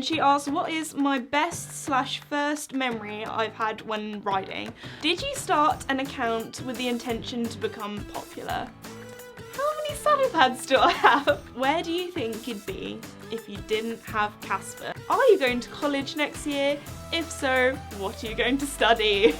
and she asked, what is my best / first memory I've had when riding? Did you start an account with the intention to become popular? How many saddle pads do I have? Where do you think you'd be if you didn't have Casper? Are you going to college next year? If so, what are you going to study?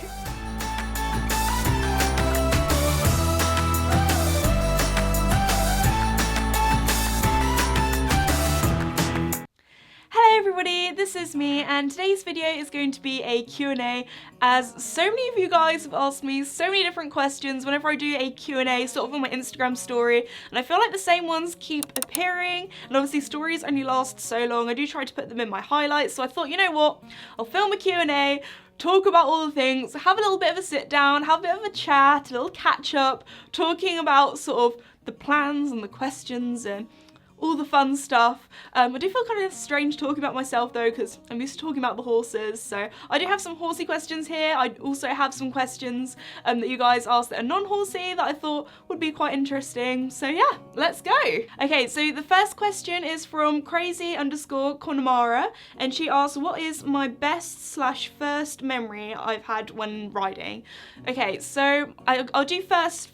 Hello everybody, this is me, and today's video is going to be a Q&A, as so many of you guys have asked me so many different questions whenever I do a Q&A sort of on my Instagram story, and I feel like the same ones keep appearing, and obviously stories only last so long. I do try to put them in my highlights, so I thought, you know what, I'll film a Q&A, talk about all the things, have a little bit of a sit down, have a bit of a chat, a little catch up, talking about sort of the plans and the questions and all the fun stuff. I do feel kind of strange talking about myself though, because I'm used to talking about the horses, so I do have some horsey questions here. I also have some questions that you guys asked that are non-horsey that I thought would be quite interesting, so yeah, let's go. Okay, so the first question is from crazy_Connemara, and she asked, what is my best / first memory I've had when riding? Okay, so I'll do first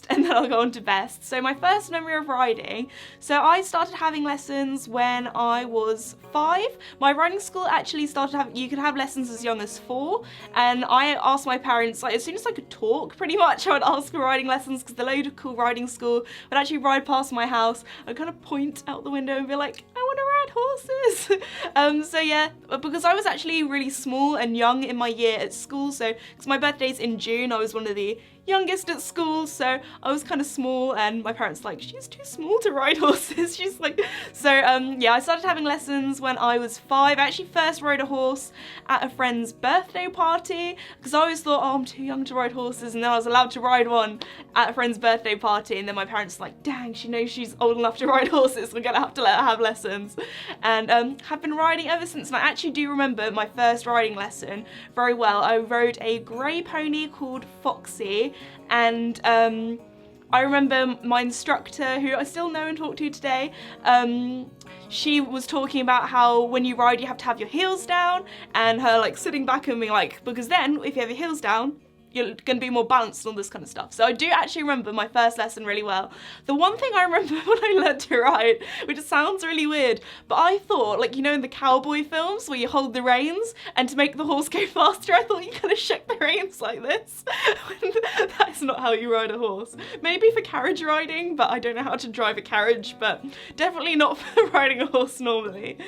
and then I'll go on to best. So my first memory of riding, so I started having lessons when I was 5. My riding school actually started having, you could have lessons as young as 4, and I asked my parents, like as soon as I could talk pretty much, I would ask for riding lessons, because the local riding school would actually ride past my house. I'd kind of point out the window and be like, I want to ride horses. So yeah, because I was actually really small and young in my year at school, so because my birthday's in June, I was one of the youngest at school, so I was kind of small, and my parents were like, she's too small to ride horses. She's like, so yeah, I started having lessons when I was 5. I actually first rode a horse at a friend's birthday party, because I always thought, oh, I'm too young to ride horses, and then I was allowed to ride one at a friend's birthday party, and then my parents were like, dang, she knows she's old enough to ride horses, we're gonna have to let her have lessons, and have been riding ever since. And I actually do remember my first riding lesson very well. I rode a grey pony called Foxy, and I remember my instructor, who I still know and talk to today, she was talking about how when you ride you have to have your heels down, and her like sitting back and being like, because then if you have your heels down you're going to be more balanced and all this kind of stuff. So I do actually remember my first lesson really well. The one thing I remember when I learned to ride, which sounds really weird, but I thought, like, you know in the cowboy films where you hold the reins and to make the horse go faster, I thought you kind of shook the reins like this. That is not how you ride a horse. Maybe for carriage riding, but I don't know how to drive a carriage, but definitely not for riding a horse normally.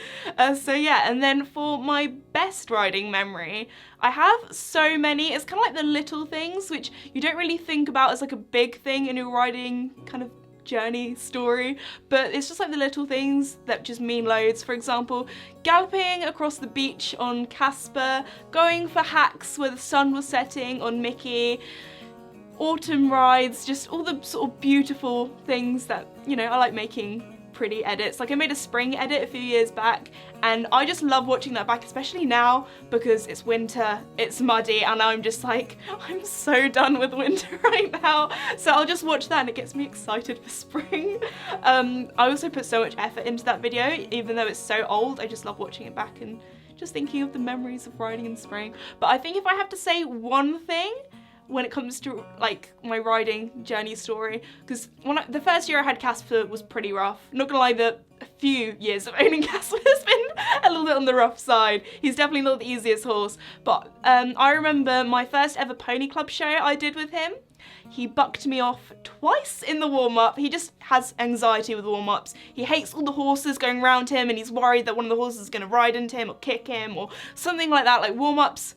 So yeah, and then for my best riding memory, I have so many. It's kind of like the little things which you don't really think about as like a big thing in your riding kind of journey story, but it's just like the little things that just mean loads. For example, galloping across the beach on Casper, going for hacks where the sun was setting on Mickey, autumn rides, just all the sort of beautiful things that, you know, I like making pretty edits. Like I made a spring edit a few years back, and I just love watching that back, especially now because it's winter, it's muddy, and I'm just like, I'm so done with winter right now. So I'll just watch that and it gets me excited for spring. I also put so much effort into that video, even though it's so old. I just love watching it back and just thinking of the memories of riding in spring. But I think if I have to say one thing when it comes to like my riding journey story, because the first year I had Casper was pretty rough. Not gonna lie, a few years of owning Casper has been a little bit on the rough side. He's definitely not the easiest horse, but I remember my first ever pony club show I did with him. He bucked me off twice in the warm-up. He just has anxiety with warm-ups. He hates all the horses going around him, and he's worried that one of the horses is gonna ride into him or kick him or something like that. Like warm-ups,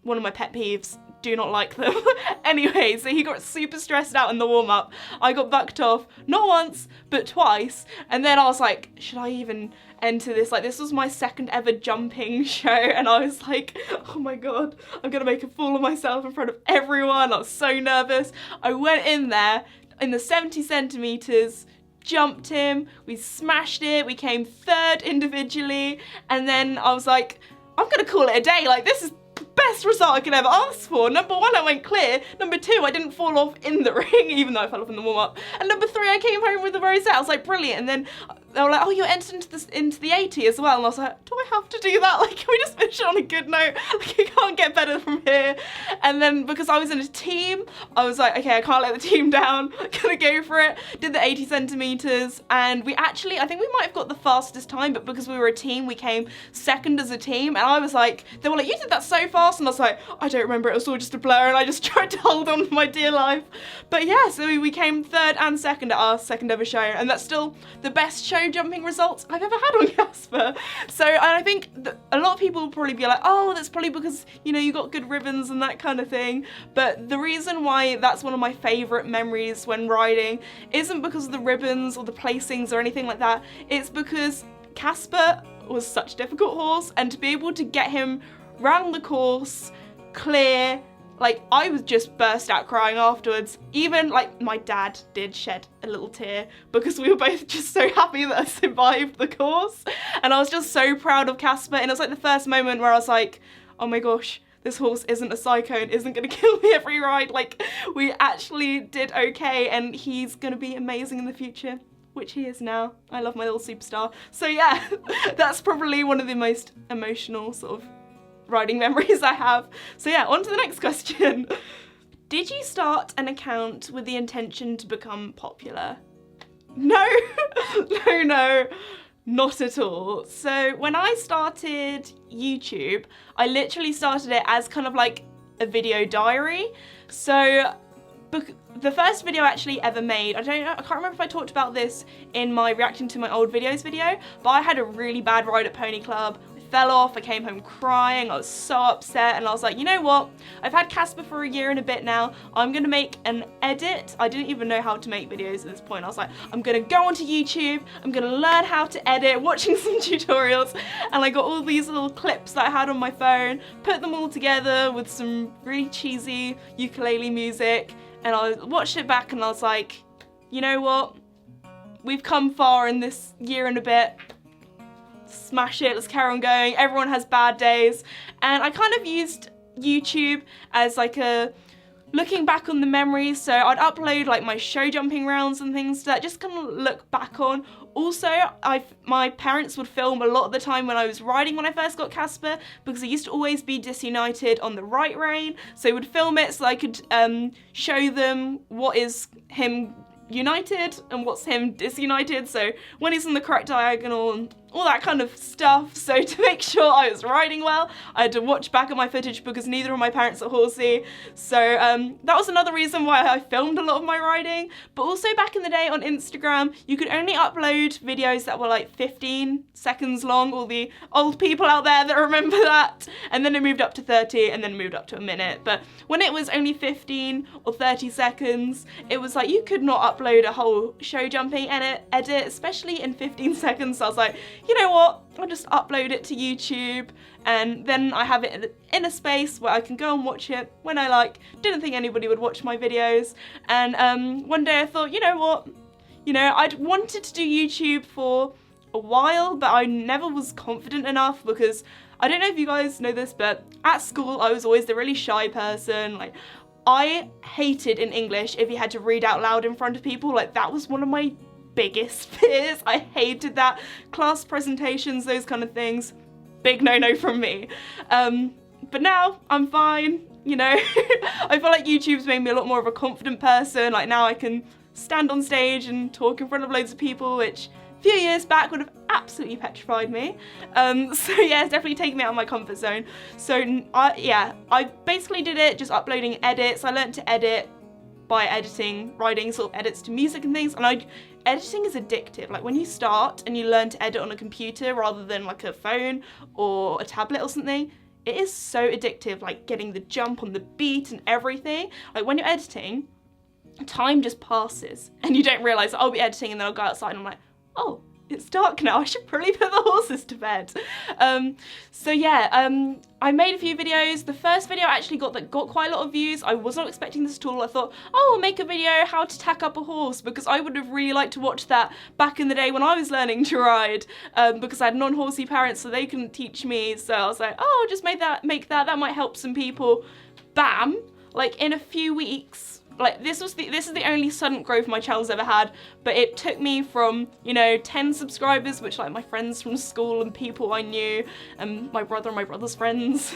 one of my pet peeves. Do not like them. Anyway, so he got super stressed out in the warm-up. I got bucked off, not once, but twice. And then I was like, should I even enter this? Like, this was my second ever jumping show, and I was like, oh my god, I'm gonna make a fool of myself in front of everyone. I was so nervous. I went in there in the 70 centimeters, jumped him, we smashed it, we came 3rd individually, and then I was like, I'm gonna call it a day. Like, this is best result I could ever ask for. Number 1, I went clear. Number 2, I didn't fall off in the ring, even though I fell off in the warm-up. And number 3, I came home with a rosette. I was like, brilliant. And then they were like, oh, you're entered into the 80 as well. And I was like, do I have to do that? Like, can we just finish it on a good note? Like, it can't get better from here. And then because I was in a team, I was like, okay, I can't let the team down. I'm gonna go for it. Did the 80 centimeters. And we actually, I think we might have got the fastest time, but because we were a team, we came second as a team. And I was like, they were like, you did that so fast. And I was like, I don't remember. It was all just a blur. And I just tried to hold on for my dear life. But yeah, so we came third and second at our second ever show. And that's still the best show jumping results I've ever had on Casper. So, and I think that a lot of people will probably be like, oh, that's probably because, you know, you got good ribbons and that kind of thing. But the reason why that's one of my favourite memories when riding isn't because of the ribbons or the placings or anything like that. It's because Casper was such a difficult horse, and to be able to get him round the course, clear, like, I was just burst out crying afterwards. Even, like, my dad did shed a little tear because we were both just so happy that I survived the course. And I was just so proud of Casper. And it was like the first moment where I was like, oh my gosh, this horse isn't a psycho and isn't gonna kill me every ride. Like, we actually did okay, and he's gonna be amazing in the future, which he is now. I love my little superstar. So yeah, that's probably one of the most emotional sort of riding memories I have. So yeah, on to the next question. Did you start an account with the intention to become popular? No, no, not at all. So when I started YouTube, I literally started it as kind of like a video diary. So the first video I actually ever made, I can't remember if I talked about this in my reacting to my old videos video, but I had a really bad ride at Pony Club. Fell off, I came home crying, I was so upset, and I was like, you know what, I've had Casper for a year and a bit now, I'm gonna make an edit. I didn't even know how to make videos at this point. I was like, I'm gonna go onto YouTube, I'm gonna learn how to edit, watching some tutorials, and I got all these little clips that I had on my phone, put them all together with some really cheesy ukulele music, and I watched it back and I was like, you know what, we've come far in this year and a bit. Smash it, let's carry on going. Everyone has bad days. And I kind of used YouTube as like a looking back on the memories. So I'd upload like my show jumping rounds and things that just kind of look back on. Also, my parents would film a lot of the time when I was riding when I first got Casper, because I used to always be disunited on the right rein. So they would film it so I could show them what is him united and what's him disunited. So when he's in the correct diagonal and all that kind of stuff. So to make sure I was riding well, I had to watch back at my footage because neither of my parents are horsey. So that was another reason why I filmed a lot of my riding. But also back in the day on Instagram, you could only upload videos that were like 15 seconds long, all the old people out there that remember that. And then it moved up to 30 and then moved up to a minute. But when it was only 15 or 30 seconds, it was like you could not upload a whole show jumping edit, especially in 15 seconds. So I was like, you know what, I'll just upload it to YouTube, and then I have it in a space where I can go and watch it when I like. Didn't think anybody would watch my videos, and one day I thought, you know what, I'd wanted to do YouTube for a while, but I never was confident enough, because I don't know if you guys know this, but at school I was always the really shy person. Like, I hated in English if you had to read out loud in front of people. Like, that was one of my biggest fears. I hated that. Class presentations, those kind of things, big no-no from me. But now I'm fine, I feel like YouTube's made me a lot more of a confident person. Like, now I can stand on stage and talk in front of loads of people, which a few years back would have absolutely petrified me. So yeah, it's definitely taken me out of my comfort zone. So I basically did it just uploading edits. I learned to edit by editing, writing sort of edits to music and things, and editing is addictive. Like, when you start and you learn to edit on a computer rather than like a phone or a tablet or something, it is so addictive, like getting the jump on the beat and everything. Like, when you're editing, time just passes and you don't realise I'll be editing and then I'll go outside and I'm like, oh, it's dark now, I should probably put the horses to bed. So yeah, I made a few videos. The first video actually got quite a lot of views. I was not expecting this at all. I thought, oh, I'll make a video how to tack up a horse, because I would have really liked to watch that back in the day when I was learning to ride, because I had non-horsey parents, so they couldn't teach me. So I was like, oh, I'll just make that, that might help some people. Bam, like in a few weeks, like this is the only sudden growth my channel's ever had, but it took me from, you know, 10 subscribers, which like my friends from school and people I knew and my brother and my brother's friends,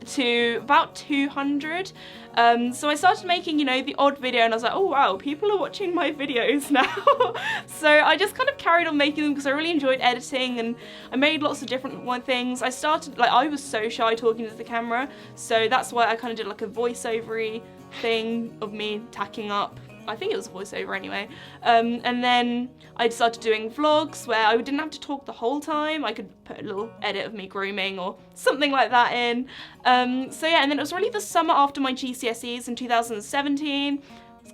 to about 200. So I started making, you know, the odd video and I was like, oh wow, people are watching my videos now. So I just kind of carried on making them because I really enjoyed editing, and I made lots of different things. I started, like, I was so shy talking to the camera, so that's why I kind of did like a voiceover-y thing of me tacking up. I think it was a voiceover anyway. And then I started doing vlogs where I didn't have to talk the whole time. I could put a little edit of me grooming or something like that in. So yeah, and then it was really the summer after my GCSEs in 2017.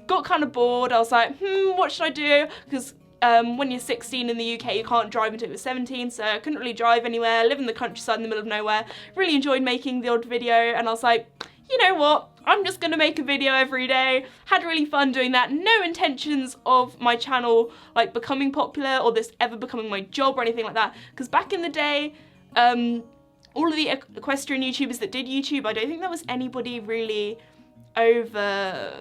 Got kind of bored. I was like, what should I do? Because when you're 16 in the UK, you can't drive until you're 17, so I couldn't really drive anywhere. I live in the countryside in the middle of nowhere. Really enjoyed making the odd video, and I was like, you know what? I'm just gonna make a video every day. Had really fun doing that. No intentions of my channel like becoming popular or this ever becoming my job or anything like that. Because back in the day, all of the equestrian YouTubers that did YouTube, I don't think there was anybody really over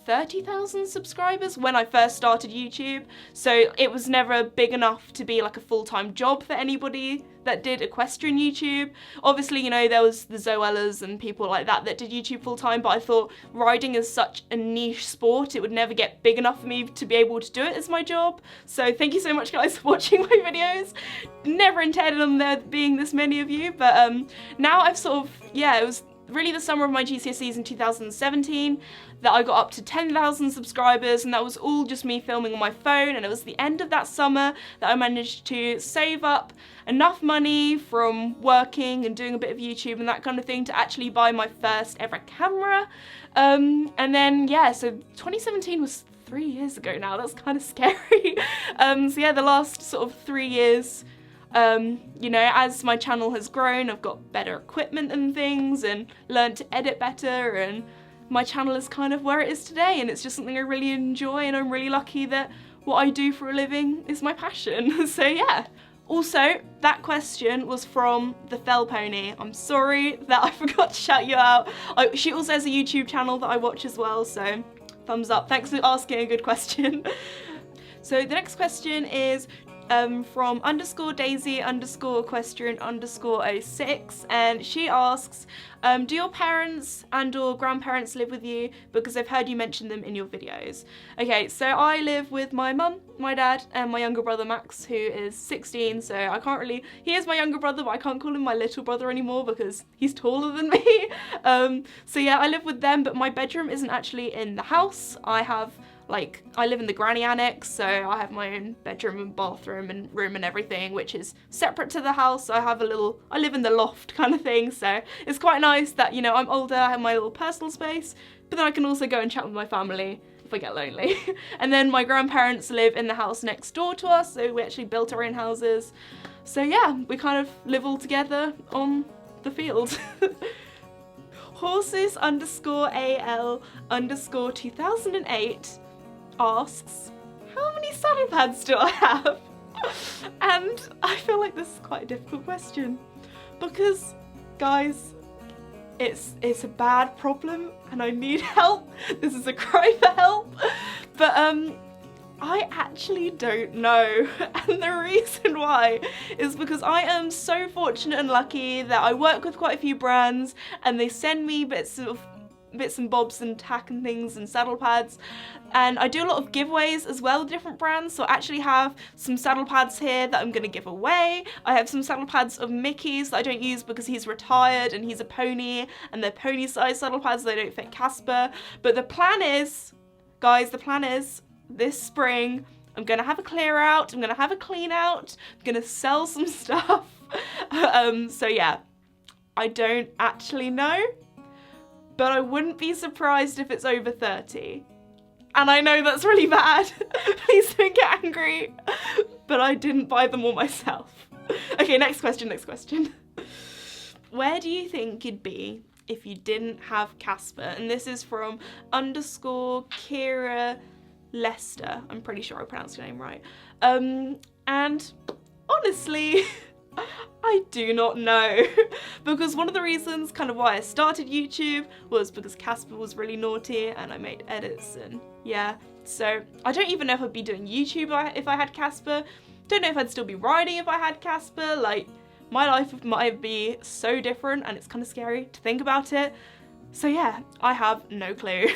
30,000 subscribers when I first started YouTube, so it was never big enough to be like a full-time job for anybody that did equestrian YouTube. Obviously, you know, there was the Zoellas and people like that that did YouTube full-time, but I thought riding is such a niche sport, it would never get big enough for me to be able to do it as my job. So thank you so much guys for watching my videos. Never intended on there being this many of you, but now I've sort of, yeah, it was really the summer of my GCSEs in 2017 that I got up to 10,000 subscribers, and that was all just me filming on my phone. And it was the end of that summer that I managed to save up enough money from working and doing a bit of YouTube and that kind of thing to actually buy my first ever camera. And then yeah, so 2017 was 3 years ago now. That's kind of scary. So yeah, the last sort of 3 years, you know, as my channel has grown, I've got better equipment and things and learned to edit better, and my channel is kind of where it is today, and it's just something I really enjoy, and I'm really lucky that what I do for a living is my passion. So yeah. Also, that question was from the Fell Pony. I'm sorry that I forgot to shout you out. She also has a YouTube channel that I watch as well, so thumbs up. Thanks for asking a good question. So the next question is from _Daisy_equestrian_06, and she asks, do your parents and or grandparents live with you? Because I've heard you mention them in your videos. Okay, so I live with my mum, my dad, and my younger brother Max, who is 16, so I can't really, he is my younger brother, but I can't call him my little brother anymore because he's taller than me. So yeah, I live with them, but my bedroom isn't actually in the house. I live in the granny annex, so I have my own bedroom and bathroom and room and everything, which is separate to the house. So I live in the loft kind of thing, so it's quite nice that, you know, I'm older, I have my little personal space, but then I can also go and chat with my family if I get lonely. And then my grandparents live in the house next door to us, so we actually built our own houses. So yeah, we kind of live all together on the field. Horses_AL_2008 asks, how many saddle pads do I have? And I feel like this is quite a difficult question because, guys, it's a bad problem and I need help. This is a cry for help. But I actually don't know, and the reason why is because I am so fortunate and lucky that I work with quite a few brands and they send me bits and bobs and tack and things and saddle pads, and I do a lot of giveaways as well with different brands. So I actually have some saddle pads here that I'm going to give away. I have some saddle pads of Mickey's that I don't use because he's retired and he's a pony, and they're pony size saddle pads, they don't fit Casper. But the plan is, guys, this spring I'm gonna have a clear out, I'm gonna have a clean out, I'm gonna sell some stuff. So yeah, I don't actually know, but I wouldn't be surprised if it's over 30. And I know that's really bad, please don't get angry, but I didn't buy them all myself. Okay, next question. Where do you think you'd be if you didn't have Casper? And this is from _Kira Lester. I'm pretty sure I pronounced your name right. And honestly, I do not know. Because one of the reasons kind of why I started YouTube was because Casper was really naughty and I made edits and yeah. So I don't even know if I'd be doing YouTube if I had Casper. Don't know if I'd still be riding if I had Casper. Like, my life might be so different and it's kind of scary to think about it. So yeah, I have no clue.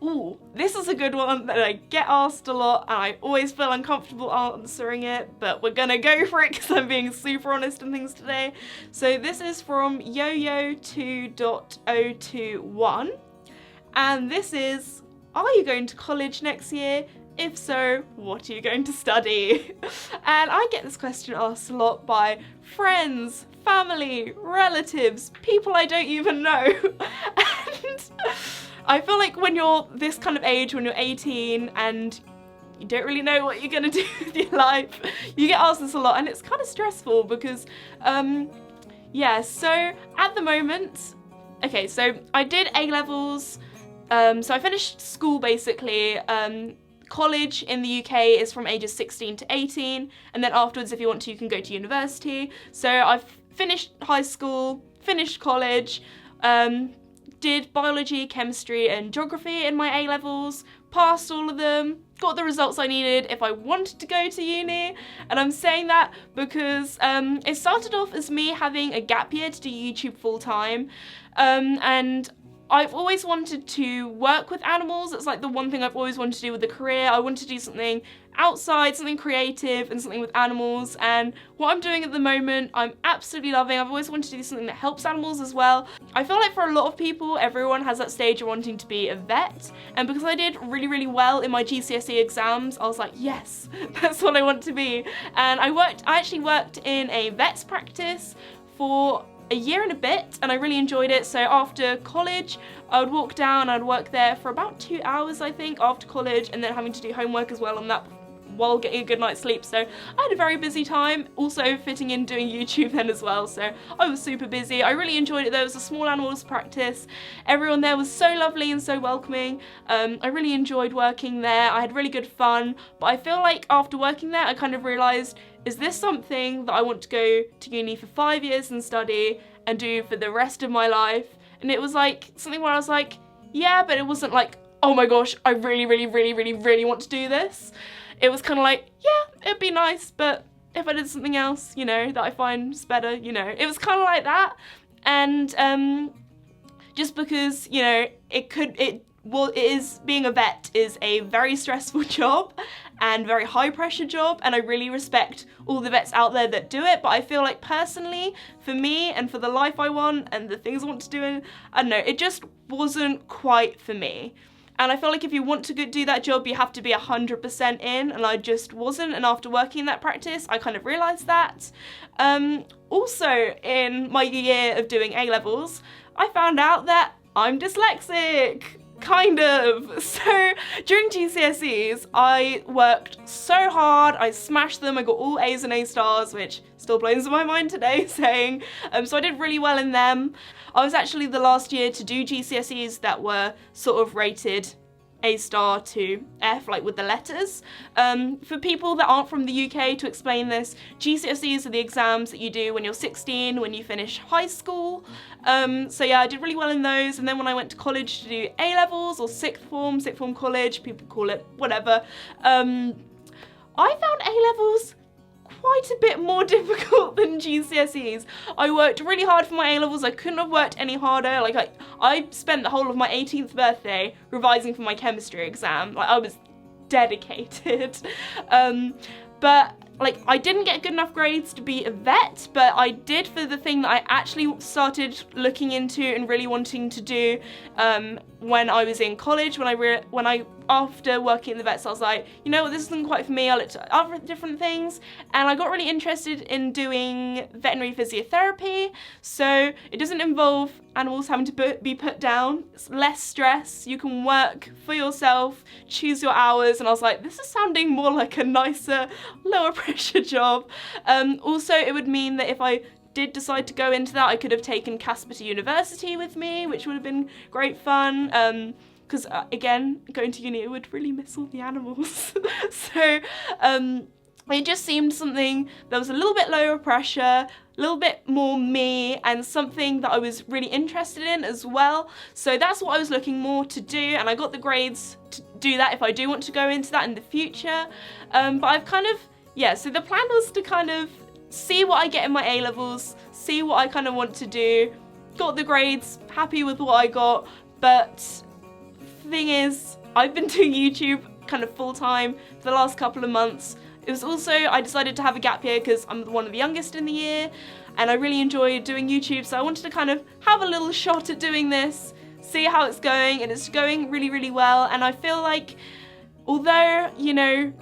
Ooh, this is a good one that I get asked a lot and I always feel uncomfortable answering it, but we're gonna go for it because I'm being super honest and things today. So this is from yoyo2.021 and this is, are you going to college next year? If so, what are you going to study? And I get this question asked a lot by friends, family, relatives, people I don't even know. And I feel like when you're this kind of age, when you're 18 and you don't really know what you're gonna do with your life, you get asked this a lot and it's kind of stressful because, yeah, so at the moment, okay, so I did A-levels, so I finished school basically. College in the UK is from ages 16 to 18, and then afterwards, if you want to, you can go to university. So I've finished high school, finished college, did biology, chemistry, and geography in my A-levels, passed all of them, got the results I needed if I wanted to go to uni. And I'm saying that because it started off as me having a gap year to do YouTube full-time, and I've always wanted to work with animals. It's like the one thing I've always wanted to do with a career. I want to do something outside, something creative and something with animals, and what I'm doing at the moment I'm absolutely loving. I've always wanted to do something that helps animals as well. I feel like for a lot of people, everyone has that stage of wanting to be a vet, and because I did really, really well in my GCSE exams, I was like, yes, that's what I want to be. And I actually worked in a vet's practice for a year and a bit and I really enjoyed it. So after college I would walk down, I'd work there for about 2 hours I think after college, and then having to do homework as well on that while getting a good night's sleep. So I had a very busy time, also fitting in doing YouTube then as well, so I was super busy. I really enjoyed it though. It was a small animals practice. Everyone there was so lovely and so welcoming. I really enjoyed working there. I had really good fun, but I feel like after working there I kind of realised, is this something that I want to go to uni for 5 years and study and do for the rest of my life? And it was like something where I was like, yeah, but it wasn't like, oh my gosh, I really, really, really, really, really want to do this. It was kind of like, yeah, it'd be nice, but if I did something else, you know, that I find is better, you know, it was kind of like that. And just because, you know, being a vet is a very stressful job and very high pressure job, and I really respect all the vets out there that do it, but I feel like personally, for me and for the life I want and the things I want to do, I don't know, it just wasn't quite for me. And I feel like if you want to do that job, you have to be 100% in, and I just wasn't. And after working in that practice, I kind of realised that. Also, in my year of doing A-levels, I found out that I'm dyslexic. Kind of. So during GCSEs, I worked so hard, I smashed them, I got all A's and A stars, which still blows my mind today saying. So I did really well in them. I was actually the last year to do GCSEs that were sort of rated A star to F, like with the letters. For people that aren't from the UK, to explain this, GCSEs are the exams that you do when you're 16, when you finish high school. So yeah, I did really well in those, and then when I went to college to do A-levels or sixth form college, people call it whatever, I found A-levels quite a bit more difficult than GCSEs. I worked really hard for my A-levels. I couldn't have worked any harder. Like I spent the whole of my 18th birthday revising for my chemistry exam. Like I was dedicated. But like I didn't get good enough grades to be a vet, but I did for the thing that I actually started looking into and really wanting to do when I was in college. When I after working in the vets, I was like, you know what, this isn't quite for me. I looked at other different things and I got really interested in doing veterinary physiotherapy. So it doesn't involve animals having to be put down. It's less stress. You can work for yourself, choose your hours, and I was like, this is sounding more like a nicer, lower pressure job. Also, it would mean that if I did decide to go into that, I could have taken Casper to university with me, which would have been great fun. Because again, going to uni, I would really miss all the animals. So it just seemed something that was a little bit lower pressure, a little bit more me, and something that I was really interested in as well. So that's what I was looking more to do, and I got the grades to do that if I do want to go into that in the future. But I've kind of, yeah, so the plan was to kind of see what I get in my A-levels, see what I kind of want to do, got the grades, happy with what I got, but the thing is, I've been doing YouTube kind of full-time for the last couple of months. It was also, I decided to have a gap year because I'm one of the youngest in the year, and I really enjoy doing YouTube, so I wanted to kind of have a little shot at doing this, see how it's going, and it's going really, really well. And I feel like, although, you know,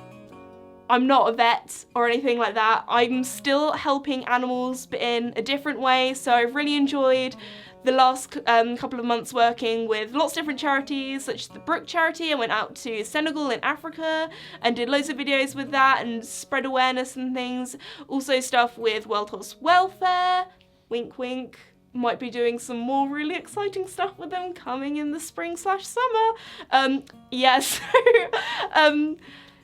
I'm not a vet or anything like that, I'm still helping animals, but in a different way. So I've really enjoyed the last couple of months working with lots of different charities, such as the Brook charity. I went out to Senegal in Africa and did loads of videos with that and spread awareness and things. Also stuff with World Horse Welfare, wink wink. Might be doing some more really exciting stuff with them coming in the spring/summer. Yeah,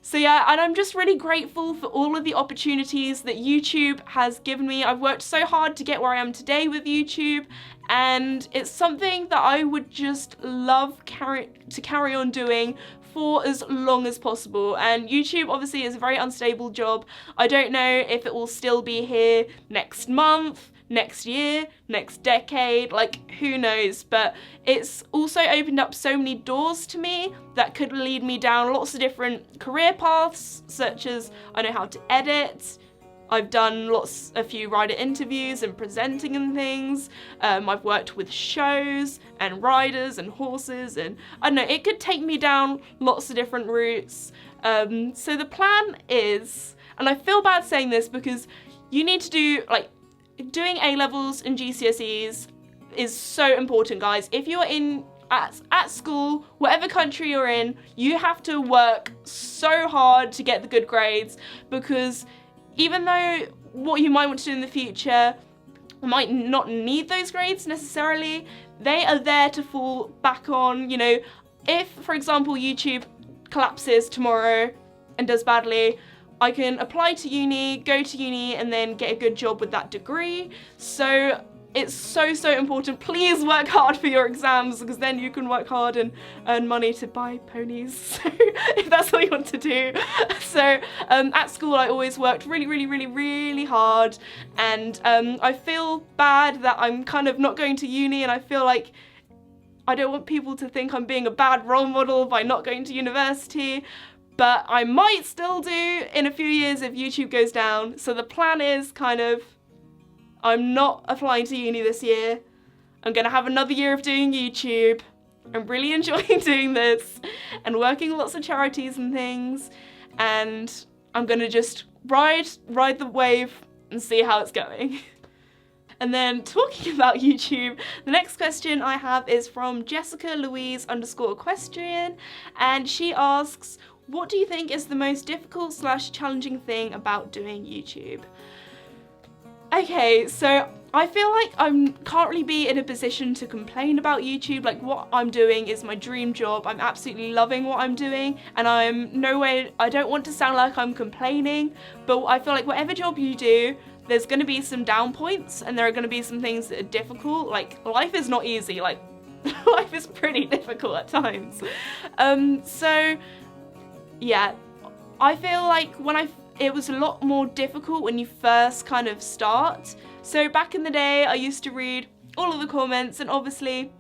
so yeah, and I'm just really grateful for all of the opportunities that YouTube has given me. I've worked so hard to get where I am today with YouTube, and it's something that I would just love to carry on doing for as long as possible. And YouTube obviously is a very unstable job. I don't know if it will still be here next month, next year, next decade, like who knows, but it's also opened up so many doors to me that could lead me down lots of different career paths, such as I know how to edit, I've done a few rider interviews and presenting and things, I've worked with shows and riders and horses, and I don't know, it could take me down lots of different routes. So the plan is, and I feel bad saying this because you need to do, like, doing A-levels and GCSEs is so important, guys. If you're at school, whatever country you're in, you have to work so hard to get the good grades, because even though what you might want to do in the future might not need those grades necessarily, they are there to fall back on. You know, if, for example, YouTube collapses tomorrow and does badly, I can apply to uni, go to uni, and then get a good job with that degree. So it's so important. Please work hard for your exams, because then you can work hard and earn money to buy ponies, so if that's what you want to do. So at school I always worked really hard, and I feel bad that I'm kind of not going to uni, and I feel like I don't want people to think I'm being a bad role model by not going to university. But I might still do in a few years if YouTube goes down. So the plan is kind of, I'm not applying to uni this year. I'm gonna have another year of doing YouTube. I'm really enjoying doing this and working with lots of charities and things. And I'm gonna just ride the wave and see how it's going. And then talking about YouTube, the next question I have is from Jessica Louise _equestrian, and she asks, what do you think is the most difficult / challenging thing about doing YouTube? Okay, so I feel like I can't really be in a position to complain about YouTube. Like, what I'm doing is my dream job. I'm absolutely loving what I'm doing, and I don't want to sound like I'm complaining, but I feel like whatever job you do, there's going to be some down points, and there are going to be some things that are difficult. Like, life is not easy. Like, life is pretty difficult at times. So yeah, I feel like it was a lot more difficult when you first kind of start. So back in the day, I used to read all of the comments, and obviously,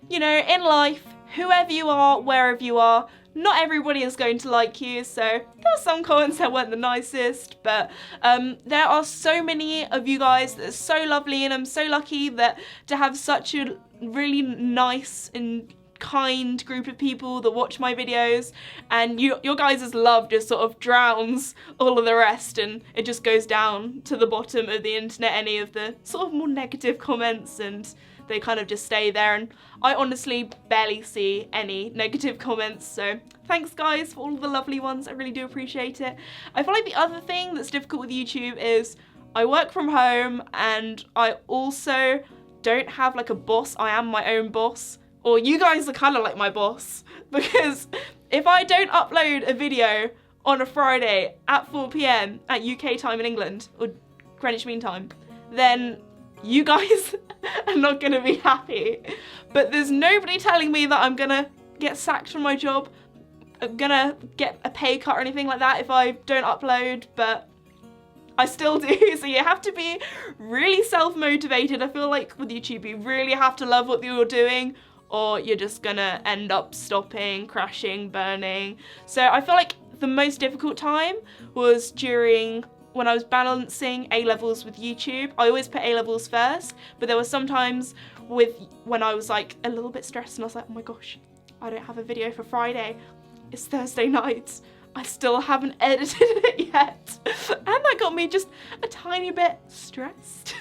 you know, in life, whoever you are, wherever you are, not everybody is going to like you. So there were some comments that weren't the nicest, but there are so many of you guys that are so lovely, and I'm so lucky to have such a really nice and kind group of people that watch my videos, and your guys' love just sort of drowns all of the rest, and it just goes down to the bottom of the internet, any of the sort of more negative comments, and they kind of just stay there, and I honestly barely see any negative comments. So thanks guys for all the lovely ones, I really do appreciate it. I feel like the other thing that's difficult with YouTube is I work from home, and I also don't have like a boss. I am my own boss. Or you guys are kind of like my boss, because if I don't upload a video on a Friday at 4 p.m. at UK time in England, or Greenwich Mean Time, then you guys are not gonna be happy. But there's nobody telling me that I'm gonna get sacked from my job, I'm gonna get a pay cut or anything like that if I don't upload, but I still do. So you have to be really self-motivated. I feel like with YouTube, you really have to love what you're doing, or you're just gonna end up stopping, crashing, burning. So I feel like the most difficult time was during when I was balancing A-levels with YouTube. I always put A-levels first, but there were some times when I was like a little bit stressed and I was like, oh my gosh, I don't have a video for Friday. It's Thursday night. I still haven't edited it yet. And that got me just a tiny bit stressed.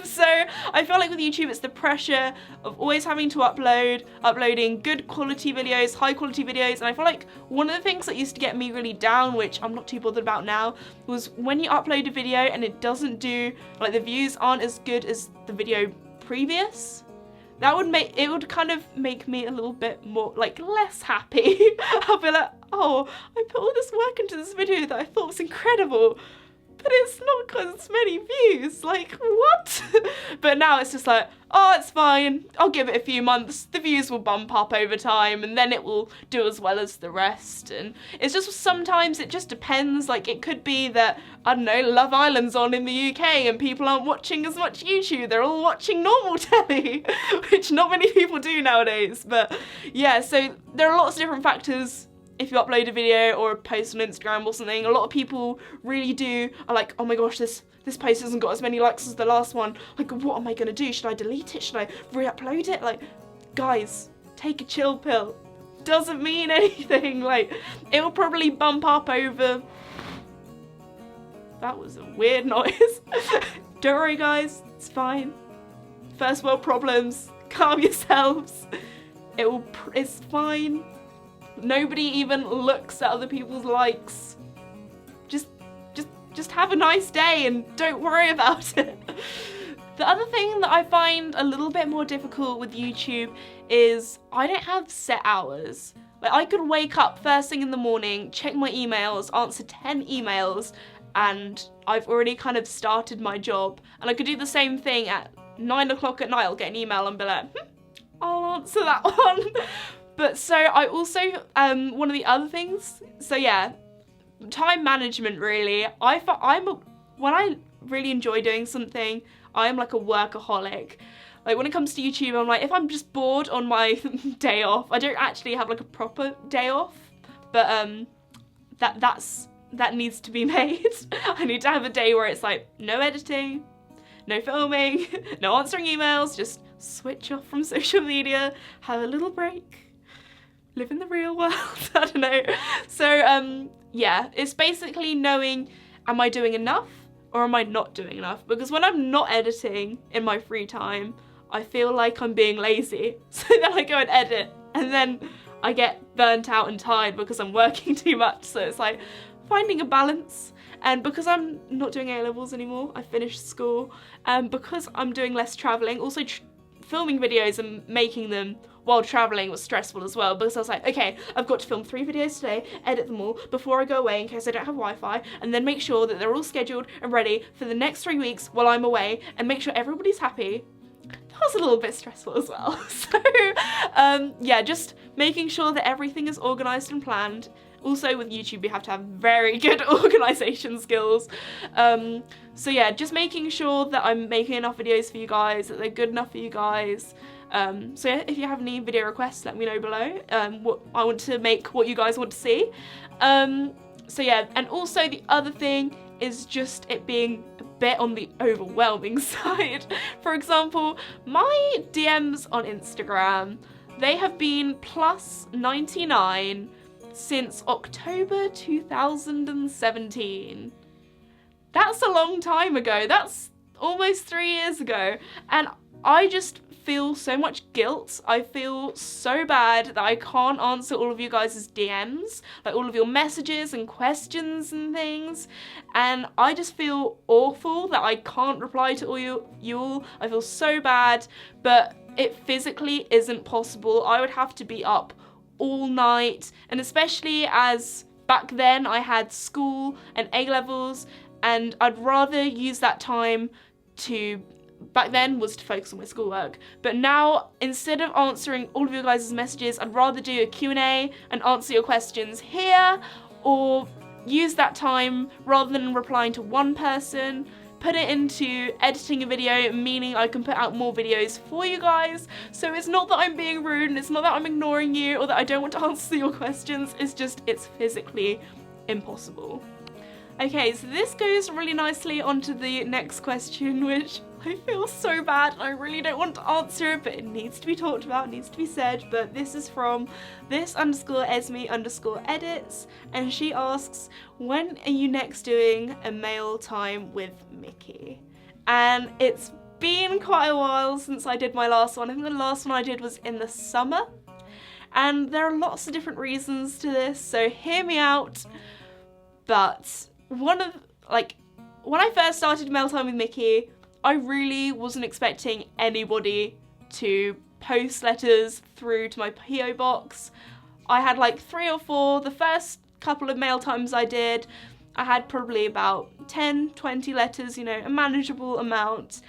So I feel like with YouTube, it's the pressure of always having to uploading good quality videos, high quality videos. And I feel like one of the things that used to get me really down, which I'm not too bothered about now, was when you upload a video and it doesn't do, like the views aren't as good as the video previous. That would kind of make me a little bit more, like, less happy. I'll be like, oh, I put all this work into this video that I thought was incredible, but it's not got as many views, like, what? But now it's just like, oh, it's fine, I'll give it a few months, the views will bump up over time, and then it will do as well as the rest. And it's just, sometimes it just depends. Like, it could be that, I don't know, Love Island's on in the UK and people aren't watching as much YouTube, they're all watching normal telly, which not many people do nowadays. But yeah, so there are lots of different factors. If you upload a video or a post on Instagram or something, a lot of people really are like, oh my gosh, this post hasn't got as many likes as the last one. Like, what am I gonna do? Should I delete it? Should I re-upload it? Like, guys, take a chill pill. Doesn't mean anything. Like, it will probably bump up over... That was a weird noise. Don't worry, guys, it's fine. First world problems, calm yourselves. It's fine. Nobody even looks at other people's likes. Just have a nice day and don't worry about it. The other thing that I find a little bit more difficult with YouTube is I don't have set hours. Like, I could wake up first thing in the morning, check my emails, answer 10 emails, and I've already kind of started my job. And I could do the same thing at 9 o'clock at night. I'll get an email and be like, I'll answer that one. But so I also, one of the other things, so yeah, time management really. When I really enjoy doing something, I'm like a workaholic. Like, when it comes to YouTube, I'm like, if I'm just bored on my day off, I don't actually have like a proper day off, but that needs to be made. I need to have a day where it's like, no editing, no filming, no answering emails, just switch off from social media, have a little break. Live in the real world. I don't know. So yeah, it's basically knowing, am I doing enough or am I not doing enough? Because when I'm not editing in my free time, I feel like I'm being lazy. So then I go and edit and then I get burnt out and tired because I'm working too much. So it's like finding a balance. And because I'm not doing A-levels anymore, I finished school, because I'm doing less traveling, also filming videos and making them while traveling was stressful as well, because I was like, okay, I've got to film 3 videos today, edit them all before I go away in case I don't have Wi-Fi, and then make sure that they're all scheduled and ready for the next 3 weeks while I'm away, and make sure everybody's happy. That was a little bit stressful as well. So yeah, just making sure that everything is organised and planned. Also with YouTube, you have to have very good organisation skills. So yeah, just making sure that I'm making enough videos for you guys, that they're good enough for you guys. So yeah, if you have any video requests, let me know below. What I want to make, what you guys want to see. So yeah, and also the other thing is just it being a bit on the overwhelming side. For example, my DMs on Instagram, they have been plus 99 since October 2017. That's a long time ago. That's almost 3 years ago. And I just feel so much guilt. I feel so bad that I can't answer all of you guys' DMs, like all of your messages and questions and things. And I just feel awful that I can't reply to all you all. I feel so bad, but it physically isn't possible. I would have to be up all night, and especially as back then I had school and A-levels, and I'd rather use that time to, back then was to focus on my schoolwork, but now instead of answering all of your guys' messages, I'd rather do a Q&A and answer your questions here, or use that time rather than replying to one person, put it into editing a video, meaning I can put out more videos for you guys. So it's not that I'm being rude, and it's not that I'm ignoring you or that I don't want to answer your questions, it's just, it's physically impossible. Okay, so this goes really nicely onto the next question, which I feel so bad. I really don't want to answer it, but it needs to be talked about, it needs to be said. But this is from this_Esme_edits, and she asks, when are you next doing a mail time with Mickey? And it's been quite a while since I did my last one. I think the last one I did was in the summer, and there are lots of different reasons to this, so hear me out. But when I first started mail time with Mickey, I really wasn't expecting anybody to post letters through to my PO box. I had like 3 or 4. The first couple of mail times I did, I had probably about 10, 20 letters, you know, a manageable amount.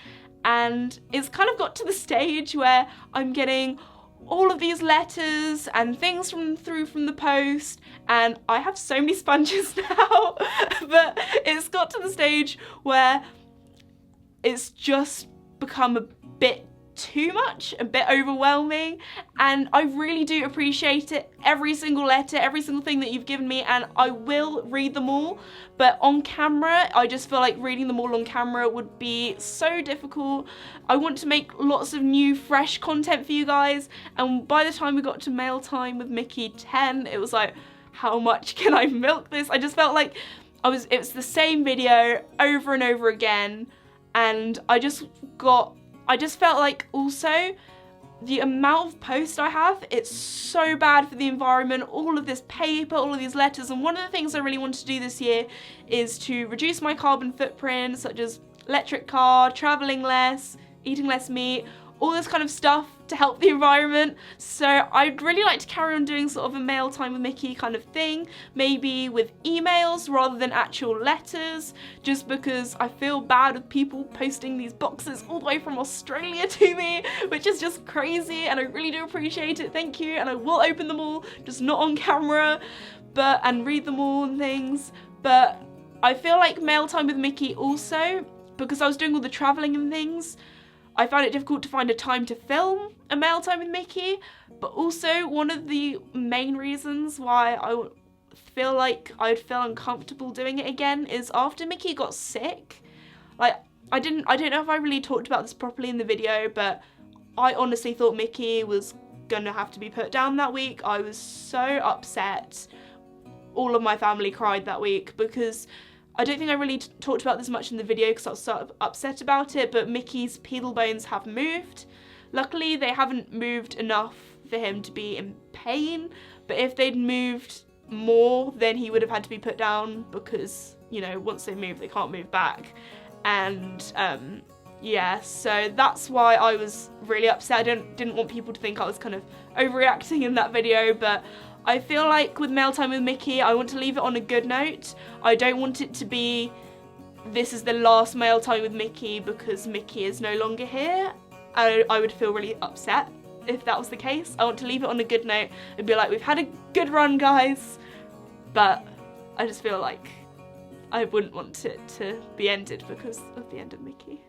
And it's kind of got to the stage where I'm getting all of these letters and things through from the post, and I have so many sponges now, but it's got to the stage where it's just become a bit too much, a bit overwhelming, and I really do appreciate it, every single letter, every single thing that you've given me, and I will read them all, but on camera, I just feel like reading them all on camera would be so difficult. I want to make lots of new, fresh content for you guys, and by the time we got to mail time with Mickey 10, it was like, how much can I milk this? I just felt like it was the same video over and over again, and I just felt like also the amount of posts I have, it's so bad for the environment, all of this paper, all of these letters, and one of the things I really wanted to do this year is to reduce my carbon footprint, such as electric car, travelling less, eating less meat, all this kind of stuff to help the environment. So I'd really like to carry on doing sort of a mail time with Mickey kind of thing, maybe with emails rather than actual letters, just because I feel bad with people posting these boxes all the way from Australia to me, which is just crazy, and I really do appreciate it, thank you, and I will open them all, just not on camera, and read them all and things. But I feel like mail time with Mickey also, because I was doing all the travelling and things, I found it difficult to find a time to film a mail time with Mickey, but also one of the main reasons why I feel like I'd feel uncomfortable doing it again is after Mickey got sick. Like, I don't know if I really talked about this properly in the video, but I honestly thought Mickey was gonna have to be put down that week. I was so upset. All of my family cried that week because I don't think I really talked about this much in the video because I was so upset about it, but Mickey's pedal bones have moved. Luckily, they haven't moved enough for him to be in pain, but if they'd moved more, then he would have had to be put down because, you know, once they move, they can't move back. And yeah, so that's why I was really upset. I didn't want people to think I was kind of overreacting in that video, but I feel like with mail time with Mickey, I want to leave it on a good note. I don't want it to be, this is the last mail time with Mickey because Mickey is no longer here. I would feel really upset if that was the case. I want to leave it on a good note and be like, we've had a good run, guys. But I just feel like I wouldn't want it to be ended because of the end of Mickey.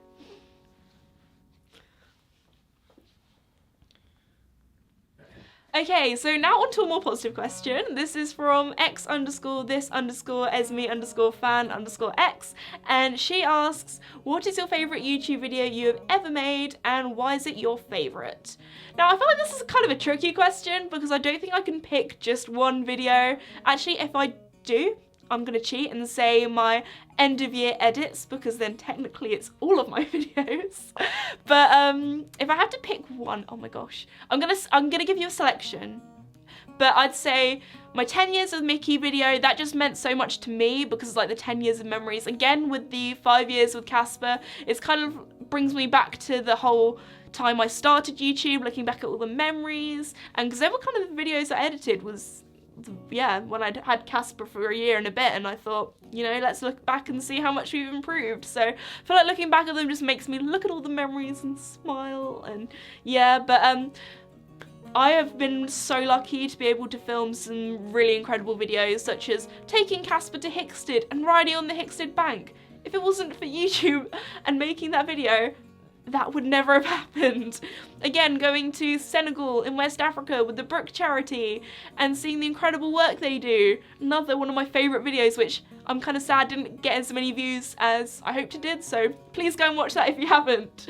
Okay, so now on to a more positive question. This is from x_this_Esme_fan_X, and she asks, what is your favourite YouTube video you have ever made, and why is it your favourite? Now, I feel like this is kind of a tricky question because I don't think I can pick just one video. Actually, if I do, I'm gonna cheat and say my end of year edits because then technically it's all of my videos. But if I had to pick one, oh my gosh, I'm gonna give you a selection. But I'd say my 10 years of Mickey video, that just meant so much to me because it's like the 10 years of memories. Again, with the 5 years with Casper, it's kind of brings me back to the whole time I started YouTube, looking back at all the memories. And because they were kind of the videos I edited was yeah, when I'd had Casper for a year and a bit, and I thought, you know, let's look back and see how much we've improved. So I feel like looking back at them just makes me look at all the memories and smile, and yeah, but I have been so lucky to be able to film some really incredible videos, such as taking Casper to Hickstead and riding on the Hickstead bank. If it wasn't for YouTube and making that video, that would never have happened. Again, going to Senegal in West Africa with the Brook charity and seeing the incredible work they do. Another one of my favourite videos, which I'm kind of sad didn't get as many views as I hoped it did, so please go and watch that if you haven't.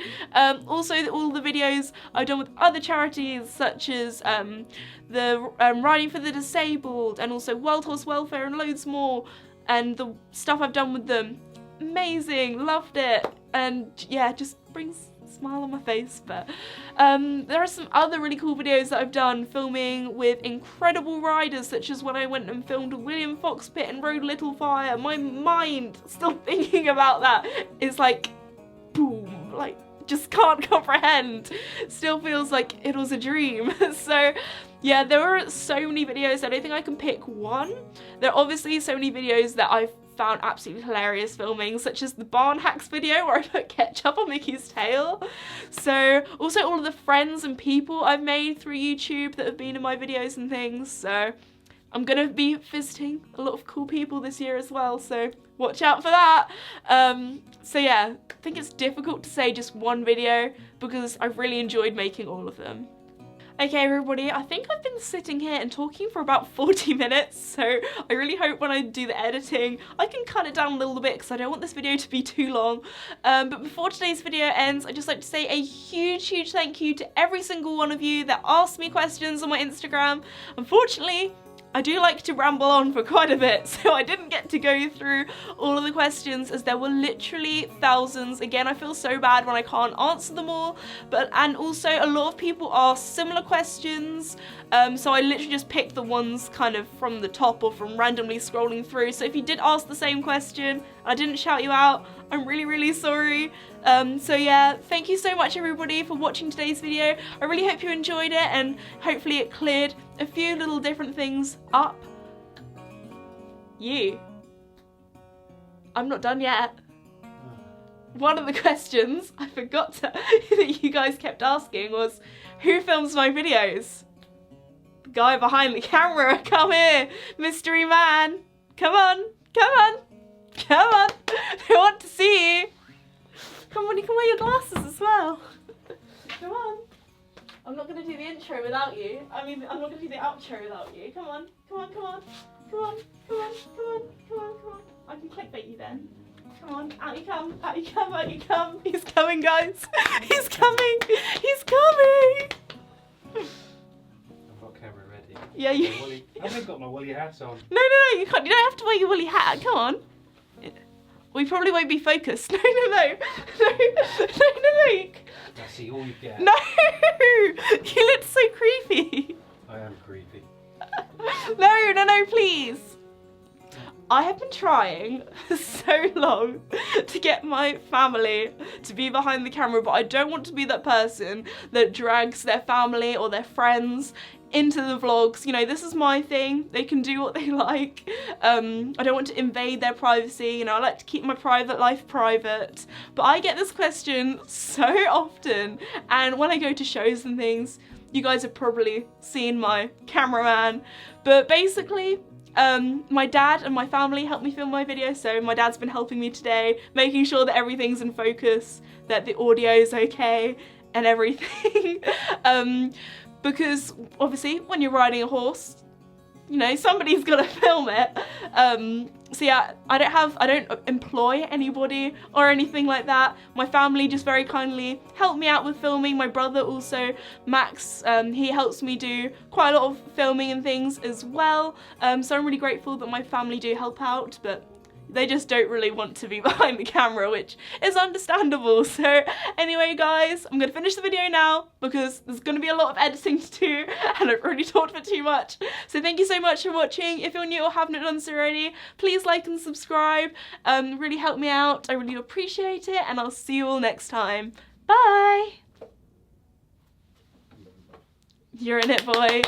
Also, all the videos I've done with other charities, such as the Riding for the Disabled, and also Wild Horse Welfare and loads more, and the stuff I've done with them. Amazing, loved it, and yeah, just brings a smile on my face. But there are some other really cool videos that I've done filming with incredible riders, such as when I went and filmed William Foxpit and rode Little Fire. My mind, still thinking about that, is like boom, like just can't comprehend. Still feels like it was a dream. So yeah, there are so many videos. I don't think I can pick one. There are obviously so many videos that I've found absolutely hilarious filming, such as the barn hacks video where I put ketchup on Mickey's tail. So also all of the friends and people I've made through YouTube that have been in my videos and things. So I'm gonna be visiting a lot of cool people this year as well, so watch out for that. So yeah, I think it's difficult to say just one video because I've really enjoyed making all of them. Okay everybody, I think I've been sitting here and talking for about 40 minutes, so I really hope when I do the editing I can cut it down a little bit because I don't want this video to be too long. But before today's video ends, I'd just like to say a huge thank you to every single one of you that asked me questions on my Instagram. Unfortunately, I do like to ramble on for quite a bit, so I didn't get to go through all of the questions as there were literally thousands. Again, I feel so bad when I can't answer them all, and also a lot of people asked similar questions, so I literally just picked the ones kind of from the top or from randomly scrolling through. So if you did ask the same question, I didn't shout you out, I'm really sorry. So yeah, thank you so much everybody for watching today's video. I really hope you enjoyed it and hopefully it cleared a few little different things up. I'm not done yet. One of the questions I forgot to that you guys kept asking was, who films my videos? The guy behind the camera, come here, mystery man. Come on. I want to see you. Come on, you can wear your glasses as well. Come on. I'm not going to do the intro without you. I mean, I'm not going to do the outro without you. Come on. I can clickbait you then. Come on, out you come. He's coming, guys. He's coming. I've got camera ready. Yeah, you. I haven't got my woolly hat on. No, you can't. You don't have to wear your woolly hat. Come on. We probably won't be focused. No. That's the all you get. No, you look so creepy. I am creepy. No, please. I have been trying so long to get my family to be behind the camera, but I don't want to be that person that drags their family or their friends into the vlogs. You know, this is my thing. They can do what they like. I don't want to invade their privacy. You know, I like to keep my private life private. But I get this question so often, and when I go to shows and things, you guys have probably seen my cameraman. But basically, my dad and my family help me film my videos, so my dad's been helping me today, making sure that everything's in focus, that the audio is okay, and everything. Because obviously when you're riding a horse, you know, somebody's got to film it. So yeah, I don't employ anybody or anything like that. My family just very kindly help me out with filming. My brother also, Max, he helps me do quite a lot of filming and things as well. So I'm really grateful that my family do help out, but they just don't really want to be behind the camera, which is understandable. So anyway guys, I'm going to finish the video now because there's going to be a lot of editing to do and I've already talked for too much. So thank you so much for watching. If you're new or haven't done so already, please like and subscribe. Really help me out. I really appreciate it, and I'll see you all next time. Bye! You're in it, boy.